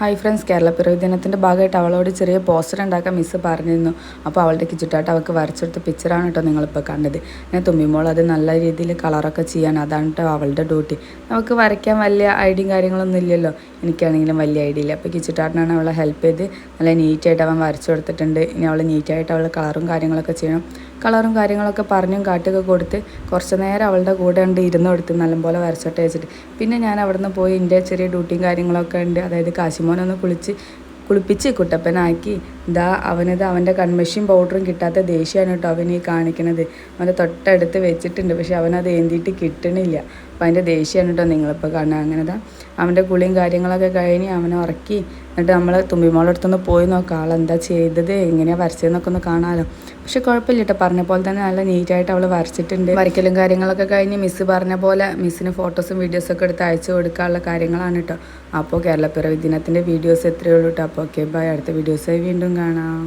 Hi friends, കേരളപ്പിറവി ദിനത്തിൻ്റെ ഭാഗമായിട്ട് അവളോട് ചെറിയ പോസ്റ്റർ ഉണ്ടാക്കാൻ മിസ്സ് പറഞ്ഞിരുന്നു. അപ്പോൾ അവളുടെ ചുറ്റായിട്ട് അവൾക്ക് വരച്ചെടുത്ത പിക്ചറാണ് കേട്ടോ നിങ്ങളിപ്പോൾ കണ്ടത്. ഞാൻ തുമ്മിമോൾ അത് നല്ല രീതിയിൽ കളറൊക്കെ ചെയ്യാൻ, അതാണ് കേട്ടോ അവളുടെ ഡ്യൂട്ടി. നമുക്ക് വരയ്ക്കാൻ വലിയ ഐഡിയയും കാര്യങ്ങളൊന്നും ഇല്ലല്ലോ, എനിക്കാണെങ്കിലും വലിയ ഐഡിയ ഇല്ല. അപ്പോൾ കിച്ചിട്ടാട്ടിനാണ് അവളെ ഹെൽപ്പ് ചെയ്ത് നല്ല നീറ്റായിട്ട് അവൻ വരച്ചു കൊടുത്തിട്ടുണ്ട്. ഇനി അവൾ നീറ്റായിട്ട് അവൾ കളറും കാര്യങ്ങളൊക്കെ ചെയ്യണം. കളറും കാര്യങ്ങളൊക്കെ പറഞ്ഞും കാട്ടൊക്കെ കൊടുത്ത് കുറച്ച് നേരം അവളുടെ കൂടെ ഉണ്ട് ഇരുന്ന് കൊടുത്ത് നല്ലപോലെ വരച്ചോട്ടെ വെച്ചിട്ട്. പിന്നെ ഞാൻ അവിടുന്ന് പോയി എൻ്റെ ചെറിയ ഡ്യൂട്ടിയും കാര്യങ്ങളൊക്കെ ഉണ്ട്. അതായത് കാശിമോനൊന്ന് കുളിപ്പിച്ച് കുട്ടപ്പനാക്കി അവൻ്റെ കൺമഷിയും പൗഡറും കിട്ടാത്ത ദേഷ്യമാണ് കേട്ടോ അവൻ ഈ കാണിക്കണത്. അവൻ്റെ തൊട്ടടുത്ത് വെച്ചിട്ടുണ്ട്, പക്ഷെ അവനത് ഏന്തിയിട്ട് കിട്ടണില്ല. അപ്പോൾ അതിൻ്റെ ദേഷ്യമാണ് കേട്ടോ നിങ്ങളിപ്പോൾ കാണുക. അങ്ങനെ അവൻ്റെ കുളിയും കാര്യങ്ങളൊക്കെ കഴിഞ്ഞ് അവനെ ഉറക്കി. എന്നിട്ട് നമ്മൾ തുമ്പിമോളുടെ അടുത്തൊന്ന് പോയി നോക്കാം, ആളെന്താ ചെയ്തത്, എങ്ങനെയാണ് വരച്ചതെന്നൊക്കെ ഒന്ന് കാണാമല്ലോ. പക്ഷെ കുഴപ്പമില്ല കേട്ടോ, പറഞ്ഞ പോലെ തന്നെ നല്ല നീറ്റായിട്ട് അവൾ വരച്ചിട്ടുണ്ട്. വരയ്ക്കലും കാര്യങ്ങളൊക്കെ കഴിഞ്ഞ് മിസ്സ് പറഞ്ഞ പോലെ മിസ്സിന് ഫോട്ടോസും വീഡിയോസൊക്കെ എടുത്ത് അയച്ചു കൊടുക്കാനുള്ള കാര്യങ്ങളാണ് കേട്ടോ. അപ്പോൾ കേരളപ്പിറവി ദിനത്തിൻ്റെ വീഡിയോസ് എത്രയേ ഉള്ളൂ കേട്ടോ. അപ്പോൾ ഓക്കെ ബൈ, അടുത്ത വീഡിയോസായി വീണ്ടും കാണാം.